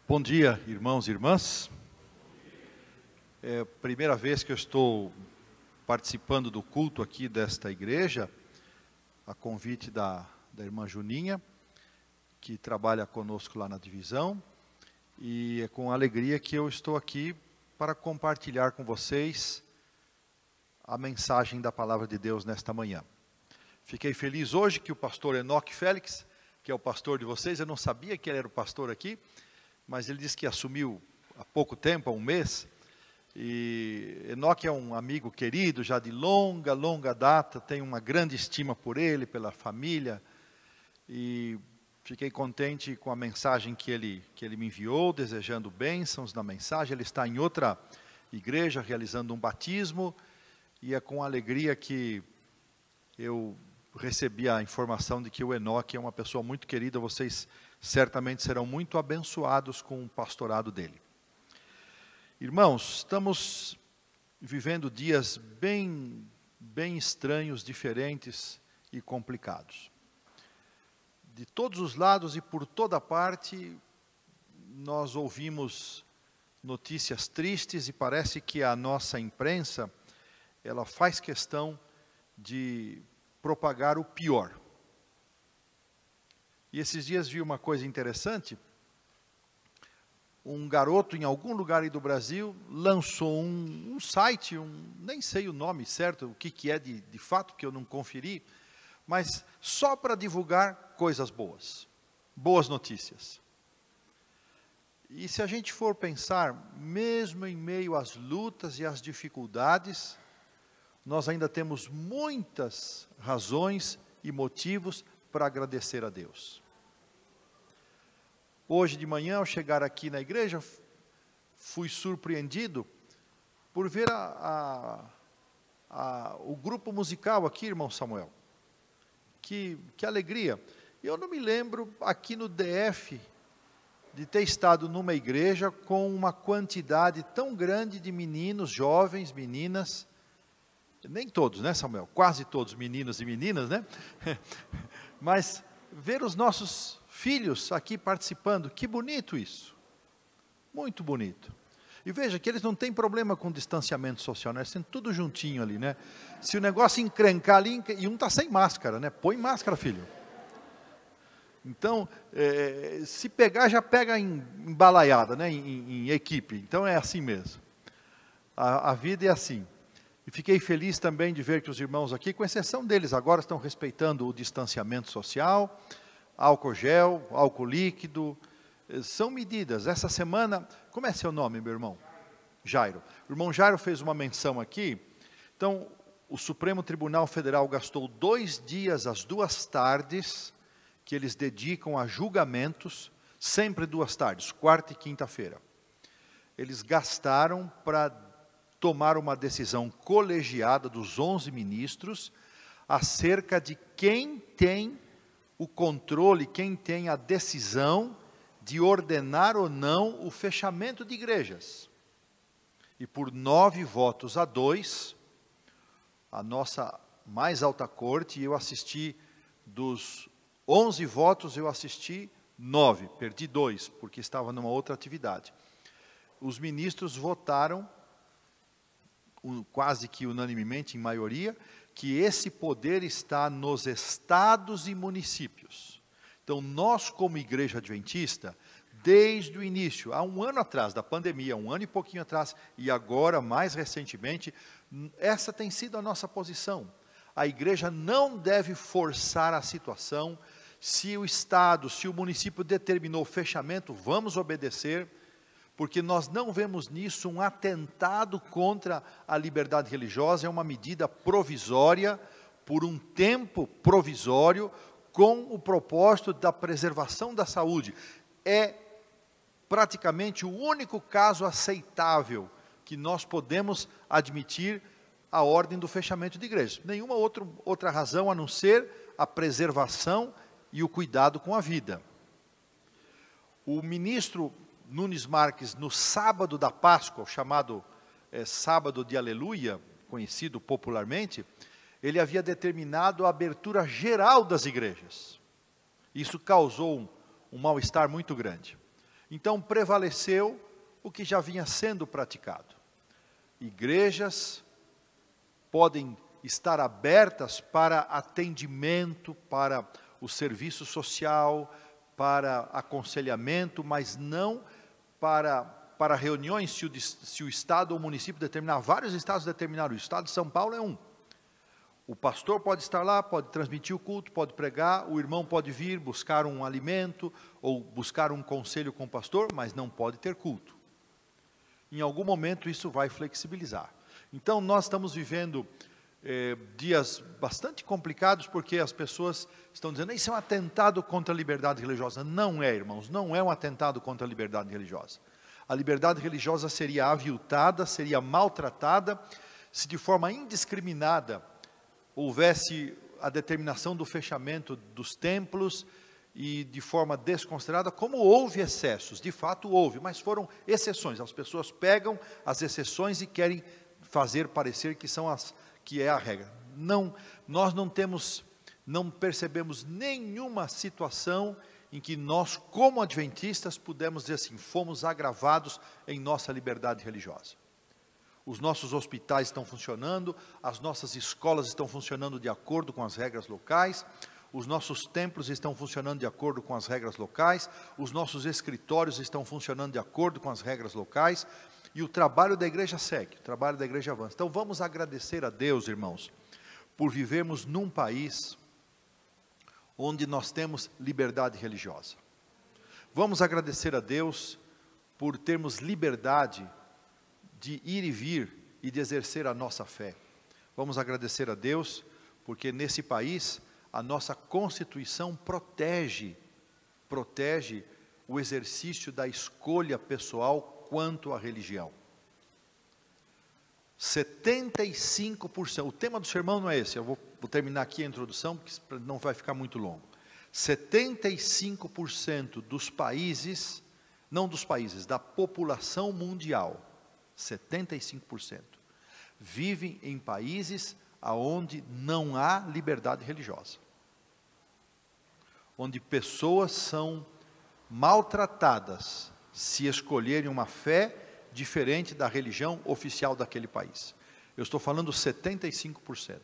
Bom dia, irmãos e irmãs. É a primeira vez que eu estou participando do culto aqui desta igreja, a convite da irmã Juninha, que trabalha conosco lá na divisão, e é com alegria que eu estou aqui para compartilhar com vocês a mensagem da palavra de Deus nesta manhã. Fiquei feliz hoje que o pastor Enoque Félix, que é o pastor de vocês, eu não sabia que ele era o pastor aqui, mas ele disse que assumiu há pouco tempo, há um mês, e Enoque é um amigo querido, já de longa data, tenho uma grande estima por ele, pela família, e fiquei contente com a mensagem que ele me enviou, desejando bênçãos na mensagem. Ele está em outra igreja, realizando um batismo, e é com alegria que eu recebi a informação de que o Enoque é uma pessoa muito querida. Vocês certamente serão muito abençoados com o pastorado dele. Irmãos, estamos vivendo dias bem estranhos, diferentes e complicados. De todos os lados e por toda parte, nós ouvimos notícias tristes e parece que a nossa imprensa, ela faz questão de propagar o pior. E esses dias vi uma coisa interessante. Um garoto em algum lugar aí do Brasil lançou um site, nem sei o nome certo, o que é de fato, que eu não conferi, mas só para divulgar coisas boas, boas notícias. E se a gente for pensar, mesmo em meio às lutas e às dificuldades, nós ainda temos muitas razões e motivos para agradecer a Deus. Hoje de manhã, ao chegar aqui na igreja, fui surpreendido por ver o grupo musical aqui, irmão Samuel. Que alegria! Eu não me lembro aqui no DF de ter estado numa igreja com uma quantidade tão grande de meninos, jovens, meninas, nem todos, né, Samuel? Quase todos meninos e meninas, né? Mas ver os nossos filhos aqui participando, que bonito isso. Muito bonito. E veja que eles não têm problema com distanciamento social, né? Eles têm tudo juntinho ali, né? Se o negócio encrencar ali, e um está sem máscara, né? Põe máscara, filho. Então, se pegar, já pega em balaiada, né? Em equipe. Então é assim mesmo. A vida é assim. E fiquei feliz também de ver que os irmãos aqui, com exceção deles, agora estão respeitando o distanciamento social, álcool gel, álcool líquido, são medidas. Essa semana, como é seu nome, meu irmão? Jairo. O irmão Jairo fez uma menção aqui. Então, o Supremo Tribunal Federal gastou 2 dias, às 2 tardes, que eles dedicam a julgamentos, sempre 2 tardes, quarta e quinta-feira. Eles gastaram para tomar uma decisão colegiada dos 11 ministros acerca de quem tem o controle, quem tem a decisão de ordenar ou não o fechamento de igrejas. E por 9 votos a 2, a nossa mais alta corte, eu assisti dos 11 votos, eu assisti 9, perdi 2, porque estava numa outra atividade. Os ministros votaram quase que unanimemente, em maioria, que esse poder está nos estados e municípios. Então, nós como igreja adventista, desde o início, há 1 ano atrás da pandemia, 1 ano e pouquinho atrás, e agora, mais recentemente, essa tem sido a nossa posição. A igreja não deve forçar a situação. Se o estado, se o município determinou o fechamento, vamos obedecer, porque nós não vemos nisso um atentado contra a liberdade religiosa. É uma medida provisória, por um tempo provisório, com o propósito da preservação da saúde. É praticamente o único caso aceitável que nós podemos admitir a ordem do fechamento de igrejas. Nenhuma outra razão a não ser a preservação e o cuidado com a vida. O ministro Nunes Marques, no sábado da Páscoa, chamado sábado de Aleluia, conhecido popularmente, ele havia determinado a abertura geral das igrejas. Isso causou um mal-estar muito grande. Então prevaleceu o que já vinha sendo praticado. Igrejas podem estar abertas para atendimento, para o serviço social, para aconselhamento, mas não para reuniões, se o Estado ou o município determinar. Vários estados determinaram, o Estado de São Paulo é um. O pastor pode estar lá, pode transmitir o culto, pode pregar, o irmão pode vir buscar um alimento, ou buscar um conselho com o pastor, mas não pode ter culto. Em algum momento isso vai flexibilizar. Então nós estamos vivendo dias bastante complicados, porque as pessoas estão dizendo, isso é um atentado contra a liberdade religiosa. Não é, irmãos, não é um atentado contra a liberdade religiosa. A liberdade religiosa seria aviltada, seria maltratada, se de forma indiscriminada houvesse a determinação do fechamento dos templos e de forma desconsiderada, como houve excessos, de fato houve, mas foram exceções. As pessoas pegam as exceções e querem fazer parecer que é a regra. Não, nós não percebemos nenhuma situação em que nós, como adventistas, pudemos dizer assim, fomos agravados em nossa liberdade religiosa. Os nossos hospitais estão funcionando, as nossas escolas estão funcionando de acordo com as regras locais, os nossos templos estão funcionando de acordo com as regras locais, os nossos escritórios estão funcionando de acordo com as regras locais, e o trabalho da igreja segue, o trabalho da igreja avança. Então vamos agradecer a Deus, irmãos, por vivermos num país onde nós temos liberdade religiosa. Vamos agradecer a Deus por termos liberdade de ir e vir e de exercer a nossa fé. Vamos agradecer a Deus, porque nesse país a nossa Constituição protege o exercício da escolha pessoal quanto à religião. 75%, o tema do sermão não é esse, eu vou terminar aqui a introdução, porque não vai ficar muito longo. 75% dos países, não dos países, da população mundial, 75%, vivem em países onde não há liberdade religiosa. Onde pessoas são maltratadas se escolherem uma fé diferente da religião oficial daquele país. Eu estou falando 75%.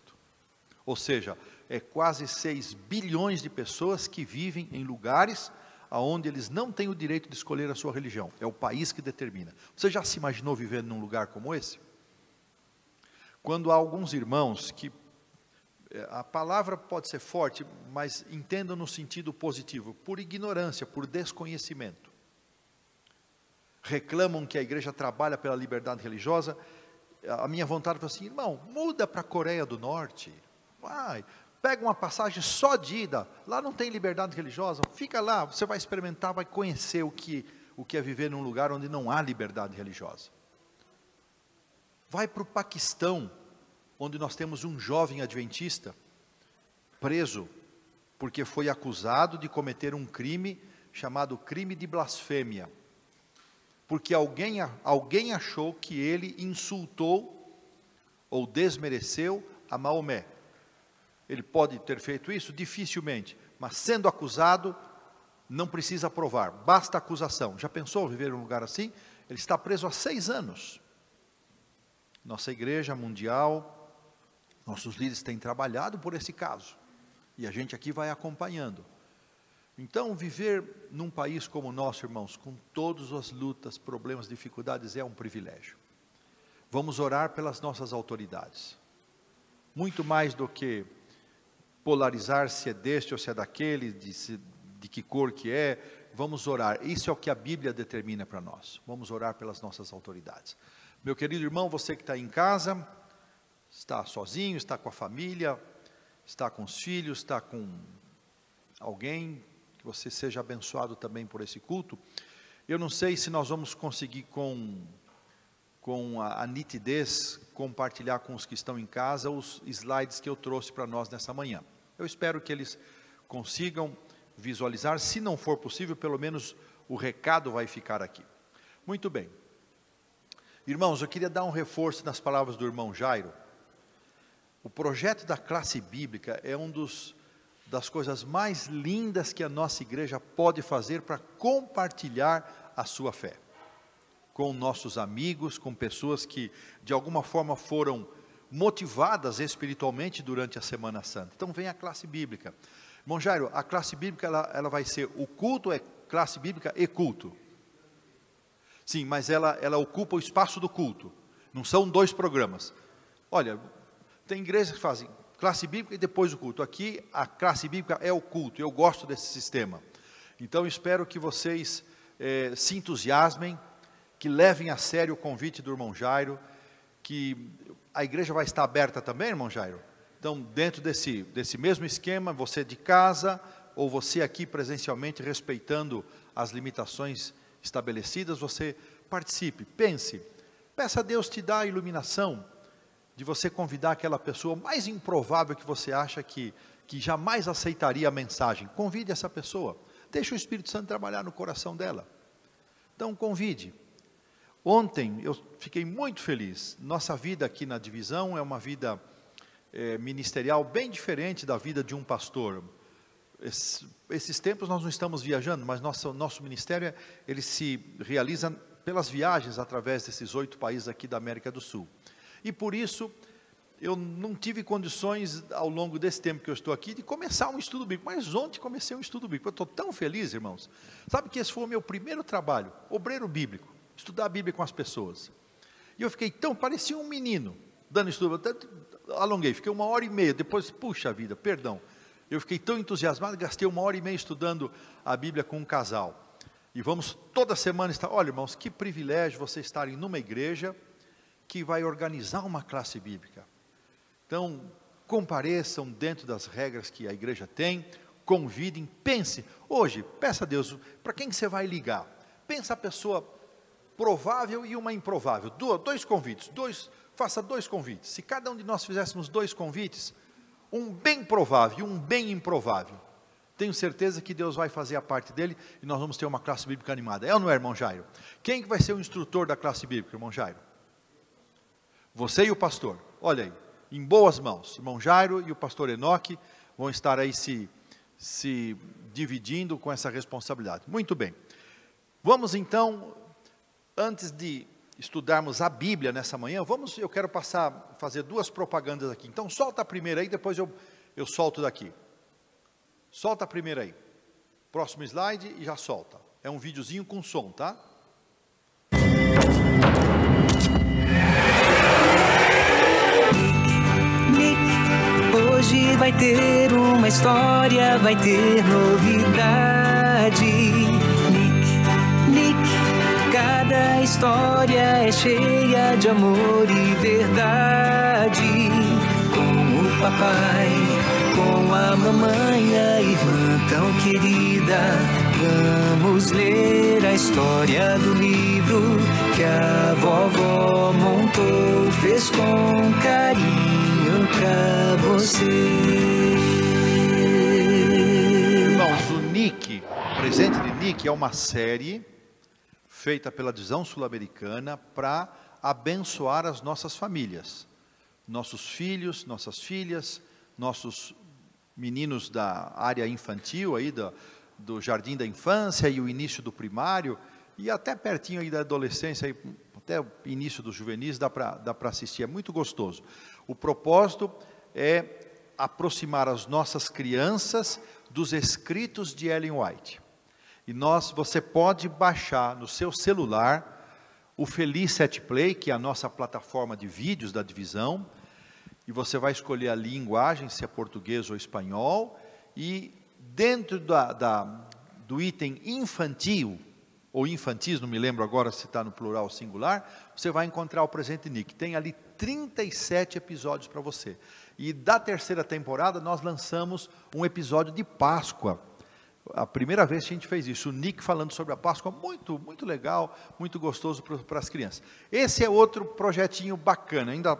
Ou seja, é quase 6 bilhões de pessoas que vivem em lugares onde eles não têm o direito de escolher a sua religião. É o país que determina. Você já se imaginou vivendo num lugar como esse? Quando há alguns irmãos que, a palavra pode ser forte, mas entendam no sentido positivo, por ignorância, por desconhecimento, reclamam que a igreja trabalha pela liberdade religiosa, a minha vontade foi assim, irmão, muda para a Coreia do Norte, vai, pega uma passagem só de ida, lá não tem liberdade religiosa, fica lá, você vai experimentar, vai conhecer o que é viver num lugar onde não há liberdade religiosa. Vai para o Paquistão, onde nós temos um jovem adventista preso, porque foi acusado de cometer um crime chamado crime de blasfêmia, porque alguém achou que ele insultou ou desmereceu a Maomé. Ele pode ter feito isso? Dificilmente, mas sendo acusado, não precisa provar, basta acusação. Já pensou viver em um lugar assim? Ele está preso há 6 anos. Nossa igreja mundial, nossos líderes têm trabalhado por esse caso, e a gente aqui vai acompanhando. Então, viver num país como o nosso, irmãos, com todas as lutas, problemas, dificuldades, é um privilégio. Vamos orar pelas nossas autoridades. Muito mais do que polarizar se é deste ou se é daquele, de que cor que é, vamos orar. Isso é o que a Bíblia determina para nós. Vamos orar pelas nossas autoridades. Meu querido irmão, você que está em casa, está sozinho, está com a família, está com os filhos, está com alguém, que você seja abençoado também por esse culto. Eu não sei se nós vamos conseguir com a nitidez compartilhar com os que estão em casa os slides que eu trouxe para nós nessa manhã. Eu espero que eles consigam visualizar, se não for possível, pelo menos o recado vai ficar aqui. Muito bem. Irmãos, eu queria dar um reforço nas palavras do irmão Jairo. O projeto da classe bíblica é um dos das coisas mais lindas que a nossa igreja pode fazer para compartilhar a sua fé com nossos amigos, com pessoas que de alguma forma foram motivadas espiritualmente durante a Semana Santa. Então vem a classe bíblica. Irmão Jairo, a classe bíblica ela vai ser, o culto é classe bíblica e culto. Sim, mas ela ocupa o espaço do culto. Não são 2 programas. Olha, tem igrejas que fazem classe bíblica e depois o culto. Aqui a classe bíblica é o culto. Eu gosto desse sistema. Então espero que vocês se entusiasmem, que levem a sério o convite do irmão Jairo, que a igreja vai estar aberta também, irmão Jairo? Então, dentro desse mesmo esquema, você de casa, ou você aqui presencialmente, respeitando as limitações estabelecidas, você participe, pense, peça a Deus te dar a iluminação, de você convidar aquela pessoa mais improvável que você acha que jamais aceitaria a mensagem. Convide essa pessoa, deixe o Espírito Santo trabalhar no coração dela. Então, convide. Ontem eu fiquei muito feliz. Nossa vida aqui na divisão é uma vida ministerial bem diferente da vida de um pastor. Esses tempos nós não estamos viajando, mas nosso ministério ele se realiza pelas viagens através desses 8 países aqui da América do Sul. E por isso eu não tive condições ao longo desse tempo que eu estou aqui de começar um estudo bíblico. Mas ontem comecei um estudo bíblico. Eu estou tão feliz, irmãos. Sabe que esse foi o meu primeiro trabalho, obreiro bíblico. Estudar a Bíblia com as pessoas. E eu fiquei parecia um menino, dando estudo, até alonguei, fiquei 1h30, depois, puxa vida, perdão. Eu fiquei tão entusiasmado, gastei 1h30 estudando a Bíblia com um casal. E vamos toda semana estar, olha irmãos, que privilégio vocês estarem numa igreja que vai organizar uma classe bíblica. Então, compareçam dentro das regras que a igreja tem, convidem, pense, hoje, peça a Deus, para quem que você vai ligar? Pensa a pessoa provável e uma improvável, 2 convites, faça 2 convites, se cada um de nós fizéssemos 2 convites, um bem provável e um bem improvável, tenho certeza que Deus vai fazer a parte dele, e nós vamos ter uma classe bíblica animada, ou não é, irmão Jairo? Quem que vai ser o instrutor da classe bíblica, irmão Jairo? Você e o pastor, olha aí, em boas mãos, irmão Jairo e o pastor Enoque, vão estar aí se dividindo com essa responsabilidade, muito bem, vamos então, antes de estudarmos a Bíblia nessa manhã, eu quero fazer 2 propagandas aqui. Então, solta a primeira aí, depois eu solto daqui. Solta a primeira aí. Próximo slide e já solta. É um videozinho com som, tá? Nick, hoje vai ter uma história, vai ter novidade. Cada história é cheia de amor e verdade. Com o papai, com a mamãe, a irmã tão querida, vamos ler a história do livro que a vovó montou, fez com carinho pra você. Irmãos, o Nick, o presente de Nick é uma série feita pela divisão sul-americana para abençoar as nossas famílias, nossos filhos, nossas filhas, nossos meninos da área infantil, aí do jardim da infância e o início do primário, e até pertinho aí da adolescência, aí, até o início dos juvenis, dá para assistir, é muito gostoso. O propósito é aproximar as nossas crianças dos escritos de Ellen White. E você pode baixar no seu celular o Feliz Set Play, que é a nossa plataforma de vídeos da divisão, e você vai escolher a linguagem, se é português ou espanhol, e dentro do item infantil, ou infantis, não me lembro agora se está no plural ou singular, você vai encontrar o presente Nick. Tem ali 37 episódios para você. E da 3ª temporada nós lançamos um episódio de Páscoa. A primeira vez que a gente fez isso, o Nick falando sobre a Páscoa, muito, muito legal, muito gostoso para as crianças. Esse é outro projetinho bacana, ainda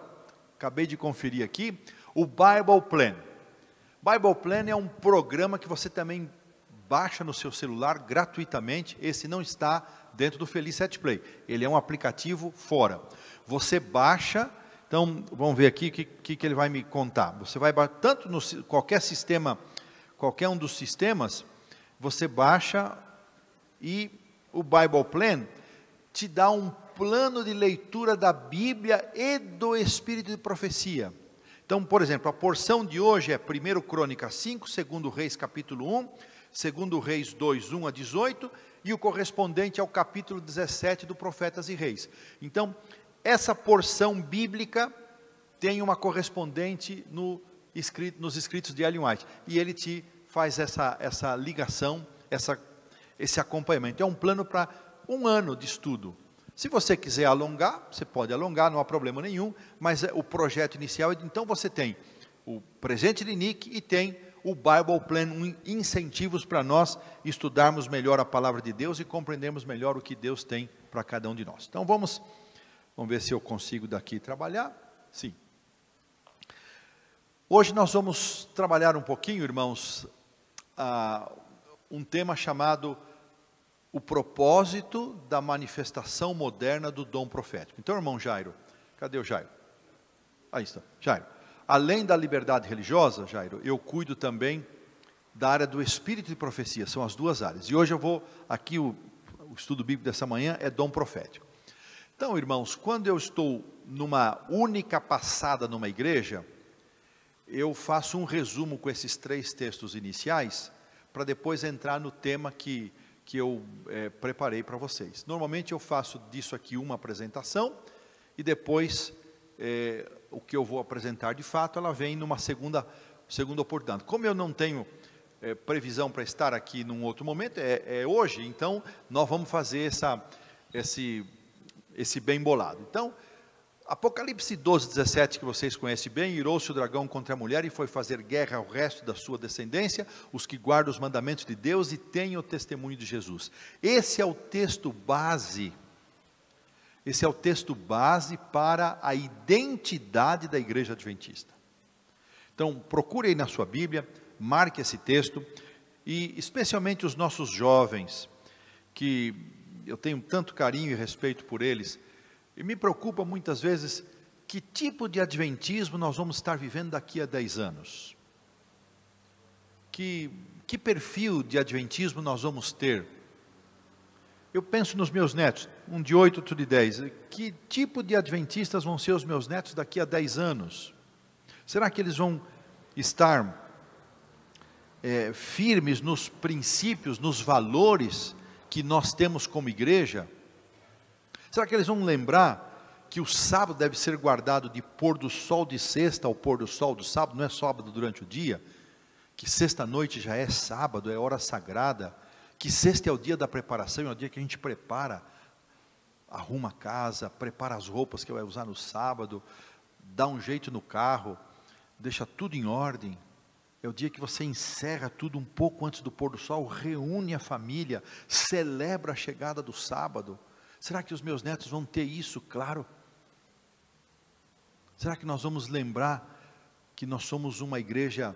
acabei de conferir aqui, o Bible Plan. Bible Plan é um programa que você também baixa no seu celular gratuitamente, esse não está dentro do Feliz Set Play, ele é um aplicativo fora. Você baixa, então vamos ver aqui o que ele vai me contar. Você vai tanto no qualquer sistema qualquer um dos sistemas, você baixa e o Bible Plan te dá um plano de leitura da Bíblia e do Espírito de Profecia. Então, por exemplo, a porção de hoje é 1 Crônicas 5, 2 Reis capítulo 1, 2 Reis 2, 1 a 18, e o correspondente ao capítulo 17 do Profetas e Reis. Então, essa porção bíblica tem uma correspondente nos escritos de Ellen White, e ele te faz essa ligação, esse acompanhamento. É um plano para um ano de estudo. Se você quiser alongar, você pode alongar, não há problema nenhum, mas o projeto inicial, então você tem o presente de Nick e tem o Bible Plan, incentivos para nós estudarmos melhor a palavra de Deus e compreendermos melhor o que Deus tem para cada um de nós. Então vamos ver se eu consigo daqui trabalhar. Sim. Hoje nós vamos trabalhar um pouquinho, irmãos, um tema chamado o propósito da manifestação moderna do dom profético. Então, irmão Jairo, cadê o Jairo? Aí está, Jairo. Além da liberdade religiosa, Jairo, eu cuido também da área do espírito de profecia, são as duas áreas. E hoje eu vou, aqui o estudo bíblico dessa manhã é dom profético. Então, irmãos, quando eu estou numa única passada numa igreja, eu faço um resumo com esses 3 textos iniciais, para depois entrar no tema que eu preparei para vocês. Normalmente eu faço disso aqui uma apresentação, e depois o que eu vou apresentar de fato, ela vem numa segunda oportunidade. Como eu não tenho previsão para estar aqui num outro momento, é hoje, então nós vamos fazer esse bem bolado. Então, Apocalipse 12, 17, que vocês conhecem bem: irou-se o dragão contra a mulher e foi fazer guerra ao resto da sua descendência, os que guardam os mandamentos de Deus e têm o testemunho de Jesus. Esse é o texto base, para a identidade da igreja adventista. Então, procure aí na sua Bíblia, marque esse texto, e especialmente os nossos jovens, que eu tenho tanto carinho e respeito por eles, e me preocupa muitas vezes que tipo de adventismo nós vamos estar vivendo daqui a 10 anos. Que perfil de adventismo nós vamos ter? Eu penso nos meus netos, um de 8, outro de 10. Que tipo de adventistas vão ser os meus netos daqui a 10 anos? Será que eles vão estar firmes nos princípios, nos valores que nós temos como igreja? Será que eles vão lembrar que o sábado deve ser guardado de pôr do sol de sexta ao pôr do sol do sábado, não é sábado durante o dia? Que sexta-noite já é sábado, é hora sagrada, que sexta é o dia da preparação, é o dia que a gente prepara, arruma a casa, prepara as roupas que vai usar no sábado, dá um jeito no carro, deixa tudo em ordem. É o dia que você encerra tudo um pouco antes do pôr do sol, reúne a família, celebra a chegada do sábado. Será que os meus netos vão ter isso claro? Será que nós vamos lembrar que nós somos uma igreja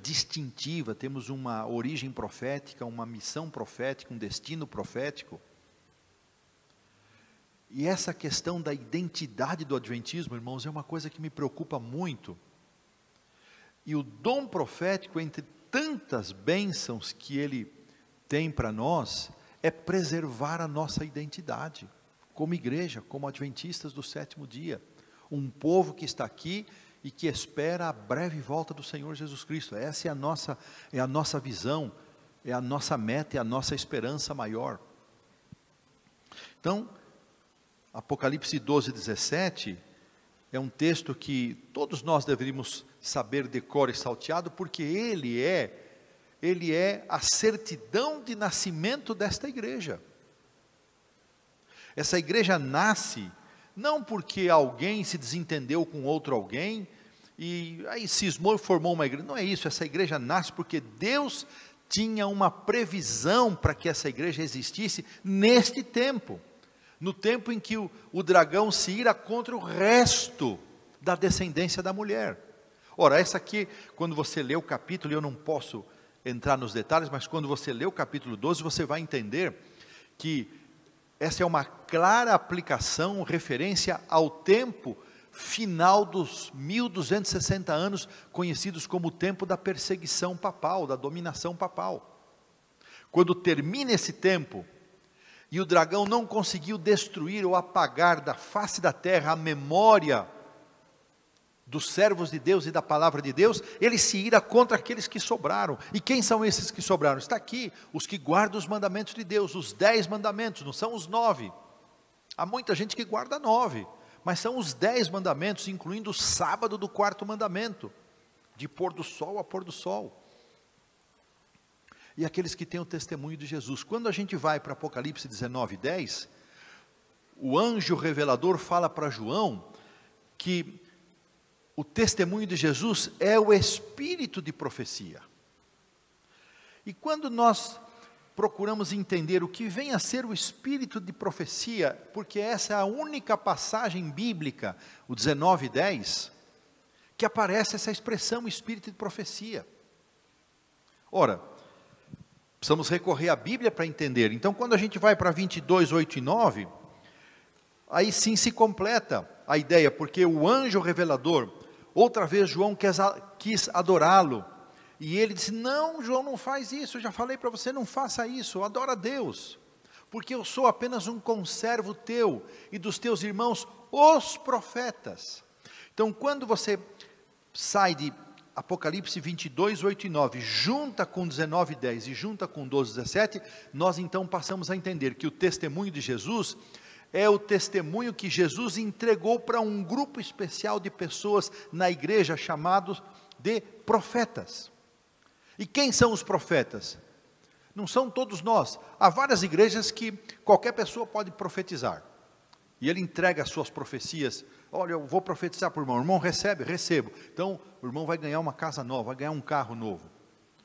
distintiva, temos uma origem profética, uma missão profética, um destino profético? E essa questão da identidade do adventismo, irmãos, é uma coisa que me preocupa muito. E o dom profético, entre tantas bênçãos que ele tem para nós, é preservar a nossa identidade, como igreja, como adventistas do 7º dia, um povo que está aqui e que espera a breve volta do Senhor Jesus Cristo. Essa é a nossa visão, é a nossa meta, é a nossa esperança maior. Então, Apocalipse 12, 17, é um texto que todos nós deveríamos saber de cor e salteado, porque ele é a certidão de nascimento desta igreja. Essa igreja nasce não porque alguém se desentendeu com outro alguém e aí cismou e formou uma igreja. Não é isso. Essa igreja nasce porque Deus tinha uma previsão para que essa igreja existisse neste tempo, no tempo em que o dragão se ira contra o resto da descendência da mulher. Ora, essa aqui, quando você lê o capítulo, eu não posso entrar nos detalhes, mas quando você lê o capítulo 12, você vai entender que essa é uma clara aplicação, referência ao tempo final dos 1260 anos, conhecidos como o tempo da perseguição papal, da dominação papal. Quando termina esse tempo, e o dragão não conseguiu destruir ou apagar da face da terra a memória dos servos de Deus e da palavra de Deus, ele se ira contra aqueles que sobraram. E quem são esses que sobraram? Está aqui, os que guardam os mandamentos de Deus, os 10 mandamentos, não são os 9. Há muita gente que guarda 9, mas são os 10 mandamentos, incluindo o sábado do 4º mandamento, de pôr do sol a pôr do sol. E aqueles que têm o testemunho de Jesus. Quando a gente vai para Apocalipse 19:10, o anjo revelador fala para João que o testemunho de Jesus é o espírito de profecia. E quando nós procuramos entender o que vem a ser o espírito de profecia, porque essa é a única passagem bíblica, o 19:10, que aparece essa expressão espírito de profecia. Ora, precisamos recorrer à Bíblia para entender. Então, quando a gente vai para 22:8 e 9, aí sim se completa a ideia, porque o anjo revelador, outra vez João quis adorá-lo, e ele disse, não, João, não faz isso, eu já falei para você, não faça isso, adora a Deus, porque eu sou apenas um conservo teu, e dos teus irmãos, os profetas. Então, quando você sai de Apocalipse 22:8 e 9, junta com 19:10 e junta com 12:17, nós então passamos a entender que o testemunho de Jesus é o testemunho que Jesus entregou para um grupo especial de pessoas na igreja, chamados de profetas. E quem são os profetas? Não são todos nós. Há várias igrejas que qualquer pessoa pode profetizar. E ele entrega as suas profecias. Olha, eu vou profetizar para o irmão. O irmão recebe? Recebo. Então, o irmão vai ganhar uma casa nova, vai ganhar um carro novo.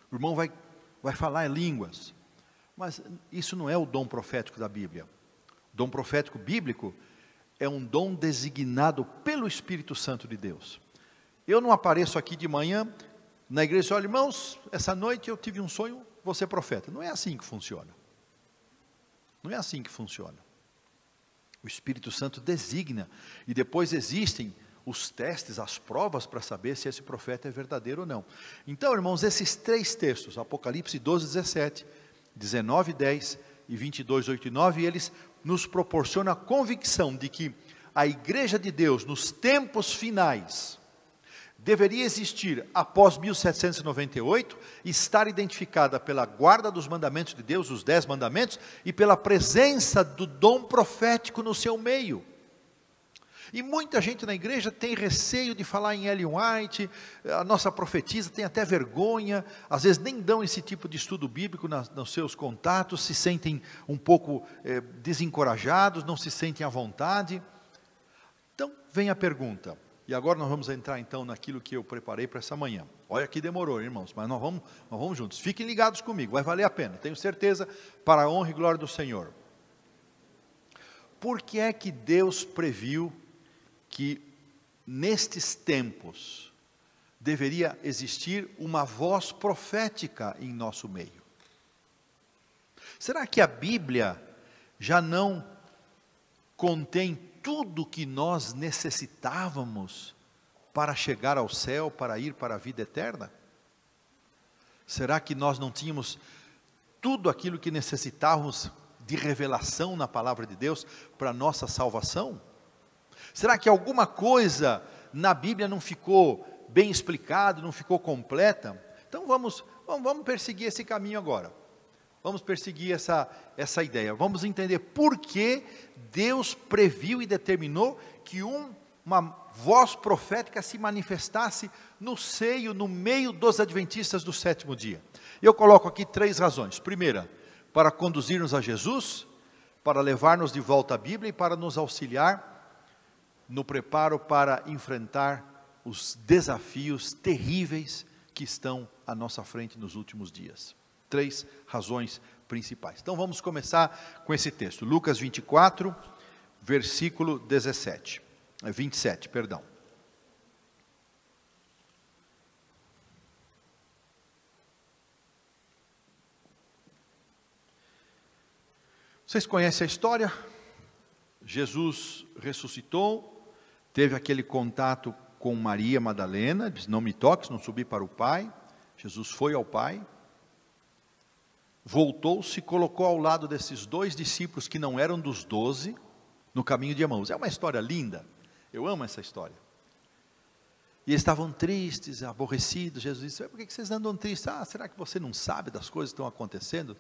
O irmão vai falar em línguas. Mas isso não é o dom profético da Bíblia. O dom profético bíblico é um dom designado pelo Espírito Santo de Deus. Eu não apareço aqui de manhã na igreja e olha, irmãos, essa noite eu tive um sonho, vou ser profeta. Não é assim que funciona. Não é assim que funciona. O Espírito Santo designa, e depois existem os testes, as provas para saber se esse profeta é verdadeiro ou não. Então, irmãos, esses 3 textos, Apocalipse 12:17, 19:10 e 22:8 e 9, eles nos proporcionam a convicção de que a igreja de Deus, nos tempos finais, deveria existir após 1798, estar identificada pela guarda dos mandamentos de Deus, os 10 mandamentos, e pela presença do dom profético no seu meio. E muita gente na igreja tem receio de falar em Ellen White, a nossa profetisa tem até vergonha, às vezes nem dão esse tipo de estudo bíblico nos seus contatos, se sentem um pouco desencorajados, não se sentem à vontade. Então, vem a pergunta. E agora nós vamos entrar então naquilo que eu preparei para essa manhã. Olha que demorou, irmãos, mas nós vamos juntos. Fiquem ligados comigo, vai valer a pena, tenho certeza, para a honra e glória do Senhor. Por que é que Deus previu que nestes tempos deveria existir uma voz profética em nosso meio? Será que a Bíblia já não contém tudo que nós necessitávamos para chegar ao céu, para ir para a vida eterna? Será que nós não tínhamos tudo aquilo que necessitávamos de revelação na palavra de Deus para a nossa salvação? Será que alguma coisa na Bíblia não ficou bem explicado, não ficou completa? Então vamos perseguir esse caminho agora. Vamos perseguir essa ideia. Vamos entender por que Deus previu e determinou que uma voz profética se manifestasse no meio dos adventistas do 7º dia. Eu coloco aqui 3 razões. Primeira, para conduzir-nos a Jesus, para levar-nos de volta à Bíblia e para nos auxiliar no preparo para enfrentar os desafios terríveis que estão à nossa frente nos últimos dias. 3 razões principais. Então vamos começar com esse texto, Lucas 24, versículo 27, perdão. Vocês conhecem a história? Jesus ressuscitou, teve aquele contato com Maria Madalena, disse, não me toques, não subi para o Pai. Jesus foi ao Pai, voltou, se colocou ao lado desses 2 discípulos que não eram dos 12, no caminho de Emaús. É uma história linda, eu amo essa história. E eles estavam tristes, aborrecidos. Jesus disse, por que vocês andam tristes? Será que você não sabe das coisas que estão acontecendo?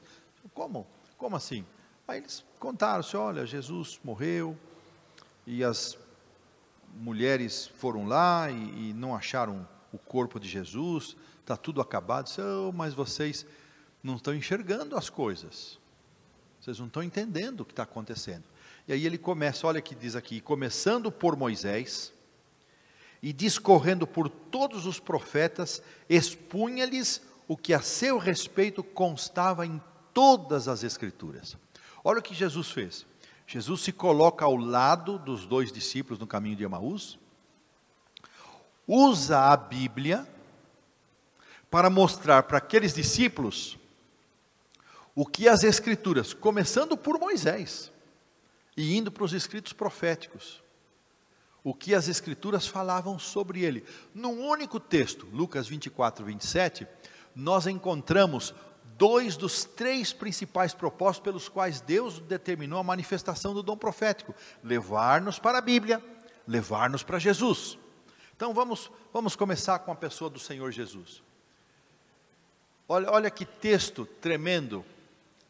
Como? Como assim? Aí eles contaram, olha, Jesus morreu, e as mulheres foram lá e não acharam o corpo de Jesus, está tudo acabado. Disse, mas vocês não estão enxergando as coisas, vocês não estão entendendo o que está acontecendo. E aí ele começa, olha que diz aqui, começando por Moisés, e discorrendo por todos os profetas, expunha-lhes o que a seu respeito constava em todas as Escrituras. Olha o que Jesus fez. Jesus se coloca ao lado dos 2 discípulos no caminho de Emaús, usa a Bíblia para mostrar para aqueles discípulos o que as Escrituras, começando por Moisés e indo para os escritos proféticos, o que as Escrituras falavam sobre ele. Num único texto, Lucas 24, 27, nós encontramos 2 dos 3 principais propósitos pelos quais Deus determinou a manifestação do dom profético: levar-nos para a Bíblia, levar-nos para Jesus. Então vamos começar com a pessoa do Senhor Jesus. Olha que texto tremendo,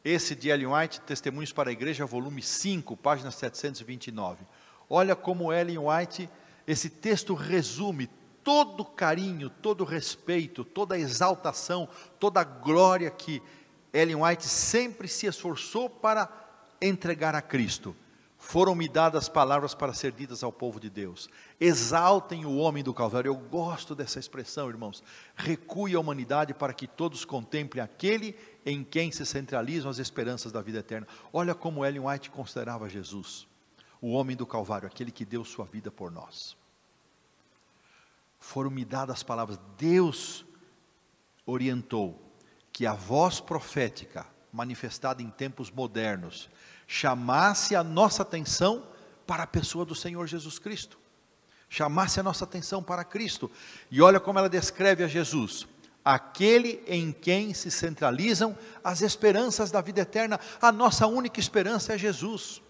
esse de Ellen White, Testemunhos para a Igreja, volume 5, página 729. Olha como Ellen White, esse texto resume todo o carinho, todo o respeito, toda a exaltação, toda a glória que Ellen White sempre se esforçou para entregar a Cristo. Foram-me dadas palavras para ser ditas ao povo de Deus. Exaltem o homem do Calvário. Eu gosto dessa expressão, irmãos. Recue a humanidade para que todos contemplem aquele em quem se centralizam as esperanças da vida eterna. Olha como Ellen White considerava Jesus, o homem do Calvário, aquele que deu sua vida por nós. Foram-me dadas palavras. Deus orientou que a voz profética, manifestada em tempos modernos, chamasse a nossa atenção para a pessoa do Senhor Jesus Cristo, chamasse a nossa atenção para Cristo. E olha como ela descreve a Jesus: aquele em quem se centralizam as esperanças da vida eterna. A nossa única esperança é Jesus.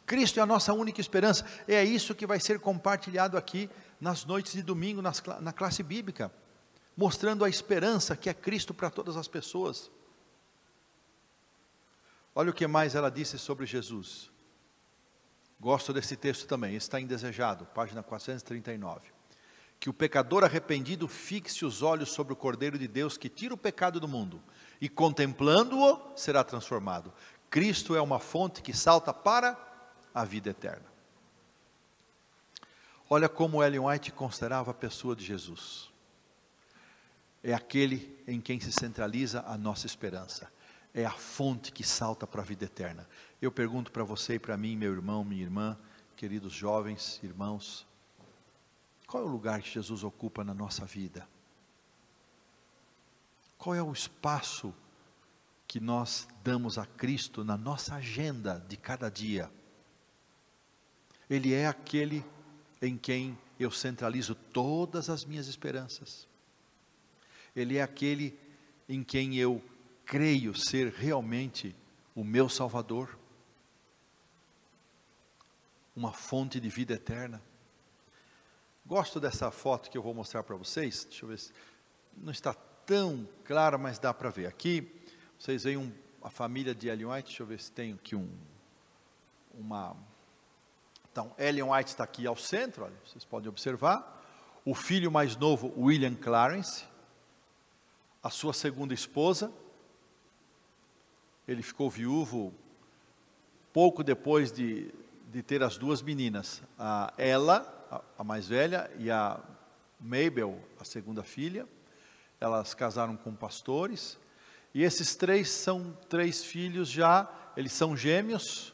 Cristo é a nossa única esperança. É isso que vai ser compartilhado aqui nas noites de domingo, na classe bíblica, mostrando a esperança que é Cristo para todas as pessoas. Olha o que mais ela disse sobre Jesus. Gosto desse texto também, está em Desejado, página 439. Que o pecador arrependido fixe os olhos sobre o Cordeiro de Deus que tira o pecado do mundo, e contemplando-o será transformado. Cristo é uma fonte que salta para a vida eterna. Olha como Ellen White considerava a pessoa de Jesus. É aquele em quem se centraliza a nossa esperança. É a fonte que salta para a vida eterna. Eu pergunto para você e para mim, meu irmão, minha irmã, queridos jovens, irmãos, qual é o lugar que Jesus ocupa na nossa vida? Qual é o espaço que nós damos a Cristo na nossa agenda de cada dia? Ele é aquele em quem eu centralizo todas as minhas esperanças. Ele é aquele em quem eu creio ser realmente o meu Salvador, uma fonte de vida eterna. Gosto dessa foto que eu vou mostrar para vocês. Deixa eu ver se não está tão clara, mas dá para ver. Aqui vocês veem a família de Ellen White. Deixa eu ver se tem aqui Então, Ellen White está aqui ao centro, olha, vocês podem observar. O filho mais novo, William Clarence, a sua segunda esposa. Ele ficou viúvo pouco depois de ter as 2 meninas, ela, a mais velha, e a Mabel, a segunda filha. Elas casaram com pastores, e esses 3 são 3 filhos já, eles são gêmeos,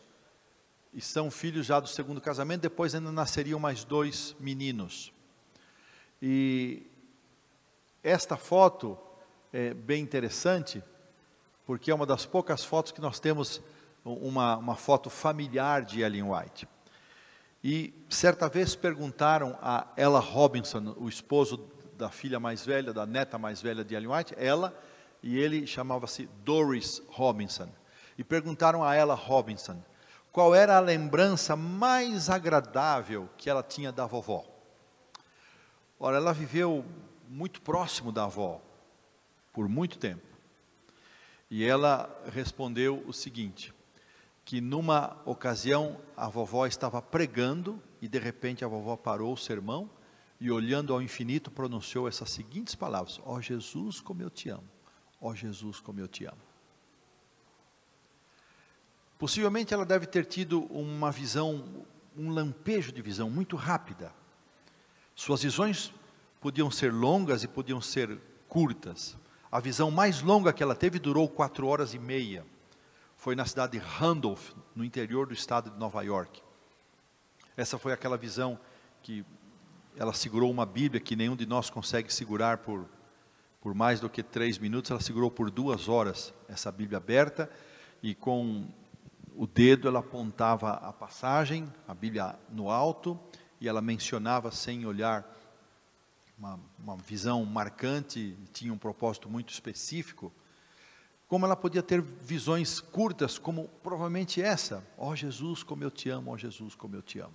e são filhos já do segundo casamento. Depois ainda nasceriam mais 2 meninos. E esta foto é bem interessante, porque é uma das poucas fotos que nós temos uma foto familiar de Ellen White. E certa vez perguntaram a Ella Robinson, o esposo da filha mais velha, da neta mais velha de Ellen White, ela, e ele chamava-se Doris Robinson. E perguntaram a Ella Robinson qual era a lembrança mais agradável que ela tinha da vovó. Ora, ela viveu muito próximo da avó, por muito tempo. E ela respondeu o seguinte, que numa ocasião a vovó estava pregando e de repente a vovó parou o sermão e olhando ao infinito pronunciou essas seguintes palavras: ó Jesus, como eu te amo, ó Jesus, como eu te amo. Possivelmente ela deve ter tido uma visão, um lampejo de visão muito rápida. Suas visões podiam ser longas e podiam ser curtas. A visão mais longa que ela teve durou 4 horas e meia. Foi na cidade de Randolph, no interior do estado de Nova York. Essa foi aquela visão que ela segurou uma Bíblia que nenhum de nós consegue segurar por mais do que 3 minutos. Ela segurou por 2 horas essa Bíblia aberta e com o dedo ela apontava a passagem, a Bíblia no alto, e ela mencionava sem olhar uma visão marcante, tinha um propósito muito específico. Como ela podia ter visões curtas, como provavelmente essa: ó Jesus, como eu te amo, ó Jesus, como eu te amo.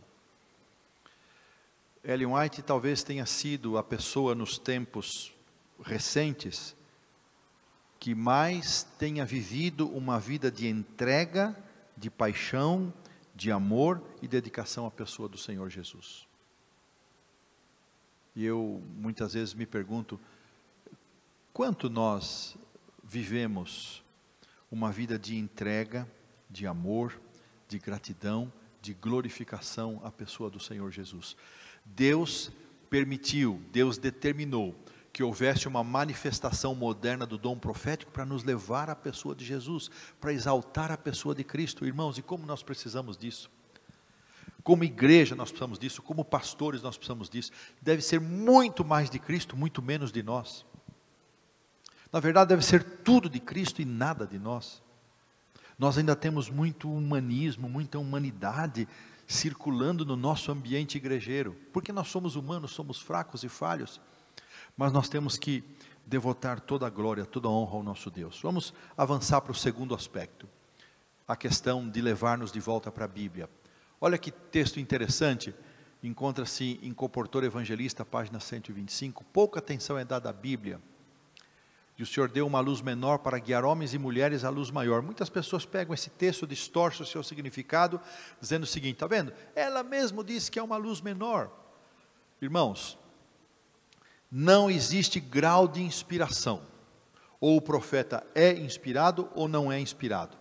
Ellen White talvez tenha sido a pessoa nos tempos recentes que mais tenha vivido uma vida de entrega, de paixão, de amor e dedicação à pessoa do Senhor Jesus. E eu muitas vezes me pergunto, quanto nós vivemos uma vida de entrega, de amor, de gratidão, de glorificação à pessoa do Senhor Jesus. Deus permitiu, Deus determinou que houvesse uma manifestação moderna do dom profético para nos levar à pessoa de Jesus, para exaltar a pessoa de Cristo. Irmãos, e como nós precisamos disso? Como igreja nós precisamos disso, como pastores nós precisamos disso. Deve ser muito mais de Cristo, muito menos de nós. Na verdade deve ser tudo de Cristo e nada de nós. Nós ainda temos muito humanismo, muita humanidade circulando no nosso ambiente igrejeiro, porque nós somos humanos, somos fracos e falhos, mas nós temos que devotar toda a glória, toda a honra ao nosso Deus. Vamos avançar para o segundo aspecto, a questão de levar-nos de volta para a Bíblia. Olha que texto interessante, encontra-se em Comportor Evangelista, página 125, pouca atenção é dada à Bíblia, e o Senhor deu uma luz menor para guiar homens e mulheres à luz maior. Muitas pessoas pegam esse texto, distorcem o seu significado, dizendo o seguinte: está vendo? Ela mesmo disse que é uma luz menor. Irmãos, não existe grau de inspiração. Ou o profeta é inspirado ou não é inspirado.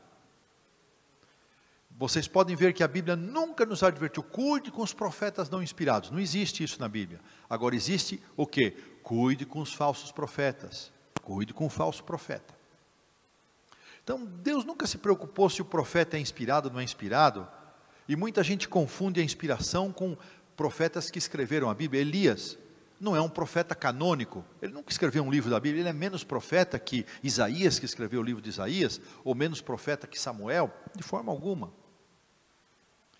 Vocês podem ver que a Bíblia nunca nos advertiu: cuide com os profetas não inspirados. Não existe isso na Bíblia. Agora existe o quê? Cuide com os falsos profetas. Cuide com o falso profeta. Então Deus nunca se preocupou se o profeta é inspirado ou não é inspirado. E muita gente confunde a inspiração com profetas que escreveram a Bíblia. Elias não é um profeta canônico, ele nunca escreveu um livro da Bíblia, ele é menos profeta que Isaías, que escreveu o livro de Isaías, ou menos profeta que Samuel, de forma alguma.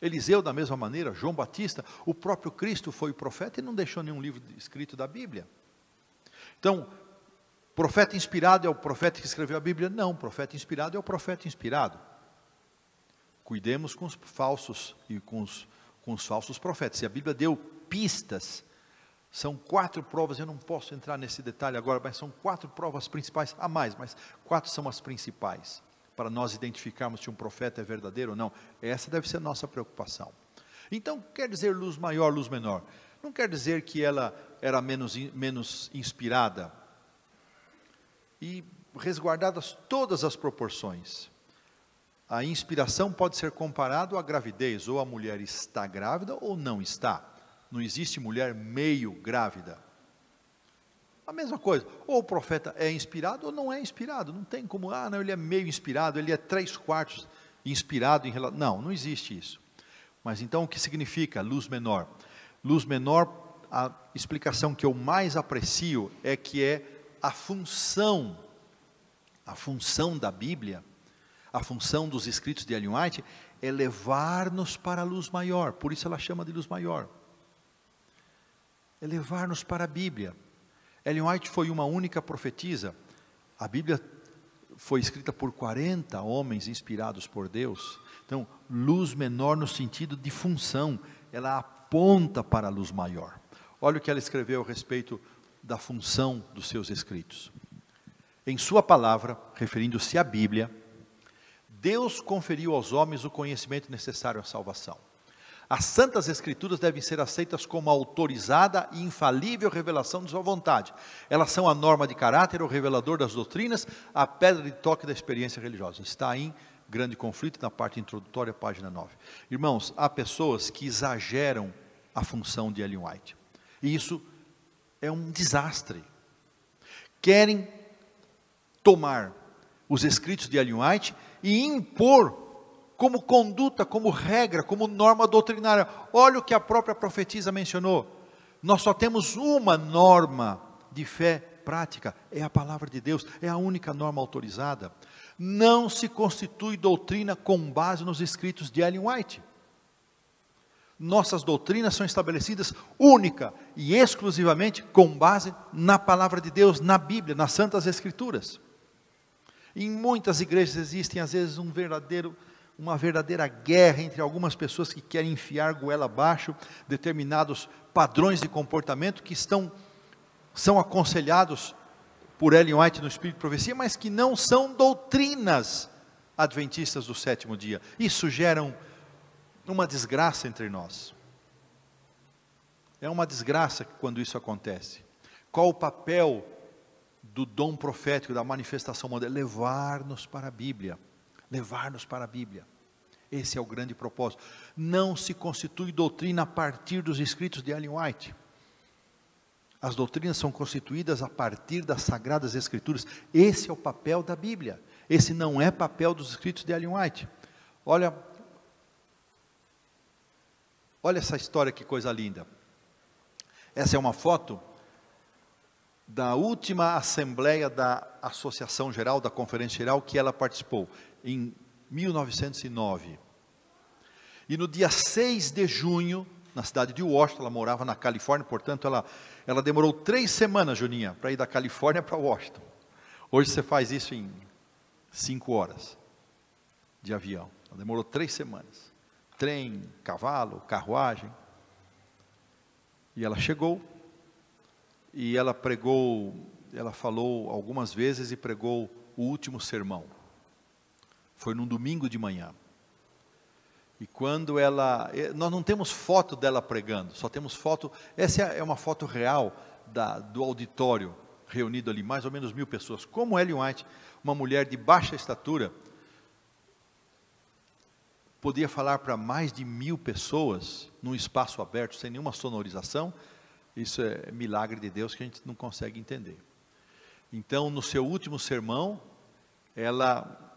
Eliseu da mesma maneira, João Batista, o próprio Cristo foi profeta e não deixou nenhum livro escrito da Bíblia. Então, profeta inspirado é o profeta que escreveu a Bíblia? Não, profeta inspirado é o profeta inspirado. Cuidemos com os falsos e com os falsos profetas. Se a Bíblia deu pistas, são 4 provas, eu não posso entrar nesse detalhe agora, mas são 4 provas principais, há mais, mas 4 são as principais, para nós identificarmos se um profeta é verdadeiro ou não. Essa deve ser a nossa preocupação. Então, quer dizer luz maior, luz menor? Não quer dizer que ela era menos inspirada, e resguardadas todas as proporções. A inspiração pode ser comparada à gravidez, ou a mulher está grávida ou não está. Não existe mulher meio grávida. A mesma coisa, ou o profeta é inspirado ou não é inspirado. Não tem como, não, ele é meio inspirado, ele é 3/4 inspirado em relação. Não existe isso. Mas então o que significa luz menor? Luz menor, a explicação que eu mais aprecio é que é a função da Bíblia, a função dos escritos de Ellen White, é levar-nos para a luz maior, por isso ela chama de luz maior. É levar-nos para a Bíblia. Ellen White foi uma única profetisa. A Bíblia foi escrita por 40 homens inspirados por Deus. Então, luz menor no sentido de função, ela aponta para a luz maior. Olha o que ela escreveu a respeito da função dos seus escritos. Em sua palavra, referindo-se à Bíblia, Deus conferiu aos homens o conhecimento necessário à salvação. As Santas Escrituras devem ser aceitas como a autorizada e infalível revelação de sua vontade. Elas são a norma de caráter, o revelador das doutrinas, a pedra de toque da experiência religiosa. Está em Grande Conflito, na parte introdutória, página 9. Irmãos, há pessoas que exageram a função de Ellen White. E isso é um desastre. Querem tomar os escritos de Ellen White e impor como conduta, como regra, como norma doutrinária. Olha o que a própria profetisa mencionou. Nós só temos uma norma de fé prática, é a palavra de Deus, é a única norma autorizada. Não se constitui doutrina com base nos escritos de Ellen White. Nossas doutrinas são estabelecidas única e exclusivamente com base na palavra de Deus, na Bíblia, nas Santas Escrituras. Em muitas igrejas existem às vezes uma verdadeira guerra entre algumas pessoas que querem enfiar goela abaixo determinados padrões de comportamento que são aconselhados por Ellen White no Espírito de Profecia, mas que não são doutrinas adventistas do sétimo dia. Isso gera uma desgraça entre nós. É uma desgraça quando isso acontece. Qual o papel do dom profético, da manifestação moderna? Levar-nos para a Bíblia. Levar-nos para a Bíblia. Esse é o grande propósito. Não se constitui doutrina a partir dos escritos de Ellen White. As doutrinas são constituídas a partir das Sagradas Escrituras. Esse é o papel da Bíblia. Esse não é papel dos escritos de Ellen White. Olha essa história, que coisa linda. Essa é uma foto da última assembleia da Associação Geral, da Conferência Geral, que ela participou, em 1909. E no dia 6 de junho, na cidade de Washington, ela morava na Califórnia, portanto ela demorou 3 semanas, Juninha, para ir da Califórnia para Washington. Hoje você faz isso em 5 horas de avião. Ela demorou 3 semanas. Trem, cavalo, carruagem. E ela chegou, e ela falou algumas vezes e pregou o último sermão. Foi num domingo de manhã. E quando nós não temos foto dela pregando, só temos foto, essa é uma foto real do auditório reunido ali, mais ou menos 1000 pessoas. Como Ellen White, uma mulher de baixa estatura, podia falar para mais de 1000 pessoas, num espaço aberto, sem nenhuma sonorização. Isso é milagre de Deus que a gente não consegue entender. Então, no seu último sermão, ela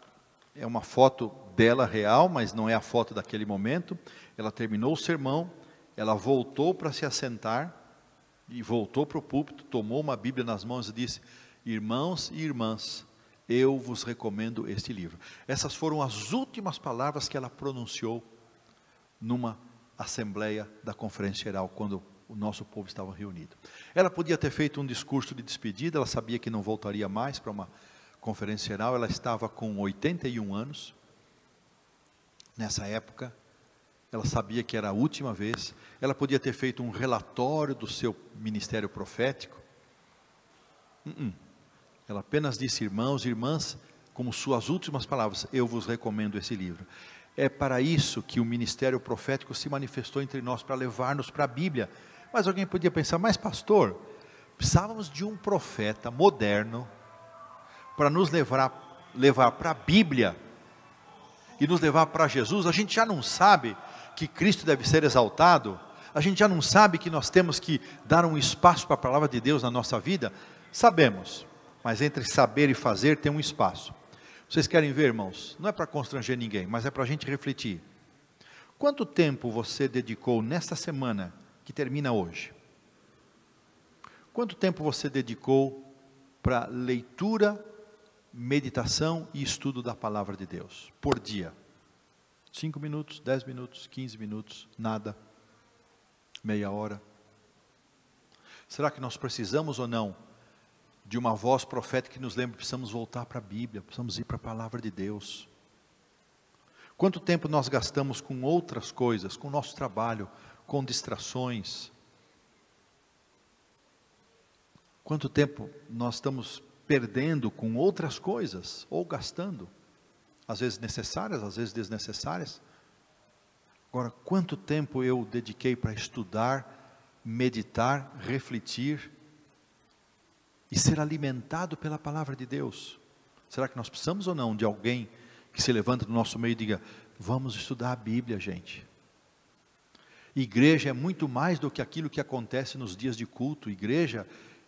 é uma foto dela real, mas não é a foto daquele momento. Ela terminou o sermão, ela voltou para se assentar, e voltou para o púlpito, tomou uma Bíblia nas mãos e disse: irmãos e irmãs, eu vos recomendo este livro. Essas foram as últimas palavras que ela pronunciou numa assembleia da Conferência Geral, quando o nosso povo estava reunido. Ela podia ter feito um discurso de despedida, ela sabia que não voltaria mais para uma Conferência Geral, ela estava com 81 anos, nessa época, ela sabia que era a última vez. Ela podia ter feito um relatório do seu ministério profético. Ela apenas disse: irmãos e irmãs, como suas últimas palavras, eu vos recomendo esse livro. É para isso que o ministério profético se manifestou entre nós, para levar-nos para a Bíblia. Mas alguém podia pensar: mas pastor, precisávamos de um profeta moderno para nos levar para a Bíblia e nos levar para Jesus. A gente já não sabe que Cristo deve ser exaltado? A gente já não sabe que nós temos que dar um espaço para a palavra de Deus na nossa vida? Sabemos, mas entre saber e fazer tem um espaço. Vocês querem ver, irmãos? Não é para constranger ninguém, mas é para a gente refletir. Quanto tempo você dedicou nesta semana que termina hoje? Quanto tempo você dedicou para leitura, meditação e estudo da palavra de Deus, por dia? 5 minutos, 10 minutos, 15 minutos, nada. Meia hora. Será que nós precisamos ou não de uma voz profética que nos lembre que precisamos voltar para a Bíblia, precisamos ir para a palavra de Deus? Quanto tempo nós gastamos com outras coisas, com o nosso trabalho, com distrações? Quanto tempo nós estamos perdendo com outras coisas, ou gastando, às vezes necessárias, às vezes desnecessárias? Agora, quanto tempo eu dediquei para estudar, meditar, refletir e ser alimentado pela palavra de Deus? Será que nós precisamos ou não de alguém que se levanta no nosso meio e diga: vamos estudar a Bíblia, gente? Igreja é muito mais do que aquilo que acontece nos dias de culto. Igreja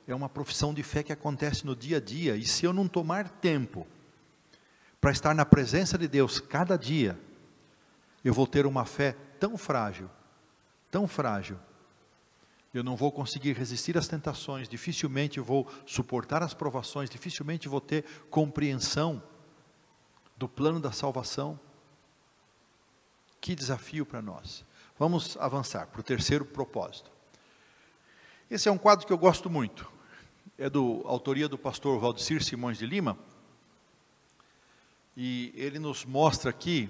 é uma profissão de fé que acontece no dia a dia, e se eu não tomar tempo para estar na presença de Deus cada dia, eu vou ter uma fé tão frágil, eu não vou conseguir resistir às tentações, dificilmente vou suportar as provações, dificilmente vou ter compreensão do plano da salvação. Que desafio para nós. Vamos avançar para o terceiro propósito. Esse é um quadro que eu gosto muito, é da autoria do pastor Valdecir Simões de Lima, e ele nos mostra aqui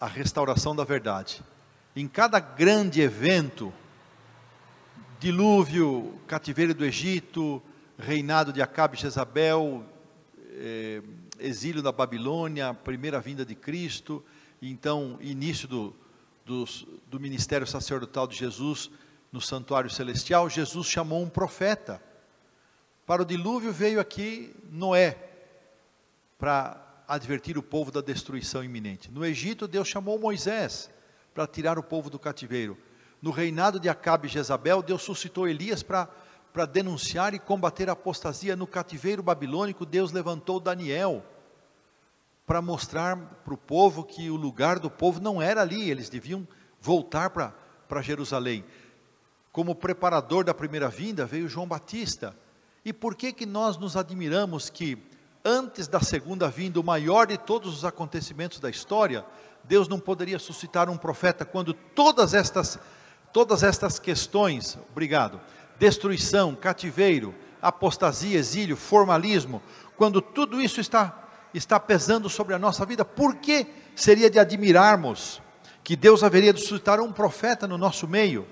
a restauração da verdade. Em cada grande evento, dilúvio, cativeiro do Egito, reinado de Acabe e Jezabel, exílio da Babilônia, primeira vinda de Cristo, então início do ministério sacerdotal de Jesus no santuário celestial, Jesus chamou um profeta. Para o dilúvio veio aqui Noé, para advertir o povo da destruição iminente. No Egito, Deus chamou Moisés para tirar o povo do cativeiro. No reinado de Acabe e Jezabel, Deus suscitou Elias para denunciar e combater a apostasia. No cativeiro babilônico, Deus levantou Daniel para mostrar para o povo que o lugar do povo não era ali, eles deviam voltar para Jerusalém. Como preparador da primeira vinda, veio João Batista. E por que nós nos admiramos que antes da segunda vinda, o maior de todos os acontecimentos da história, Deus não poderia suscitar um profeta quando todas estas questões, destruição, cativeiro, apostasia, exílio, formalismo, quando tudo isso está pesando sobre a nossa vida? Por que seria de admirarmos que Deus haveria de suscitar um profeta no nosso meio,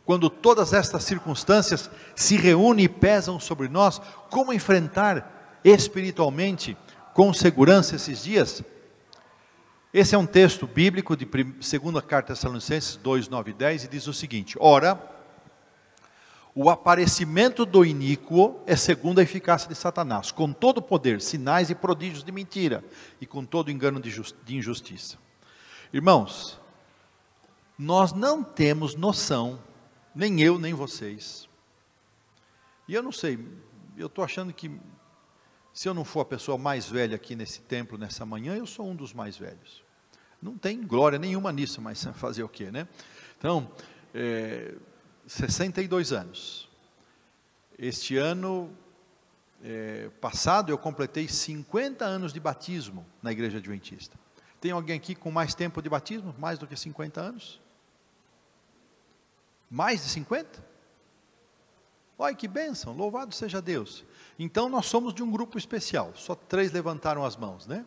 quando todas estas circunstâncias se reúnem e pesam sobre nós? Como enfrentar espiritualmente, com segurança esses dias? Esse é um texto bíblico de 2ª carta a Tessalonicenses 2, 9 e 10, e diz o seguinte: ora, o aparecimento do iníquo é segundo a eficácia de Satanás, com todo o poder, sinais e prodígios de mentira, e com todo engano de injustiça. Irmãos, nós não temos noção, nem eu, nem vocês, e eu não sei, eu estou achando que, se eu não for a pessoa mais velha aqui nesse templo, nessa manhã, eu sou um dos mais velhos. Não tem glória nenhuma nisso, mas fazer o quê, né? Então, 62 anos. Este ano passado, eu completei 50 anos de batismo na Igreja Adventista. Tem alguém aqui com mais tempo de batismo? Mais do que 50 anos? Mais de 50? Olha que bênção, louvado seja Deus. Então nós somos de um grupo especial, só 3 levantaram as mãos, né?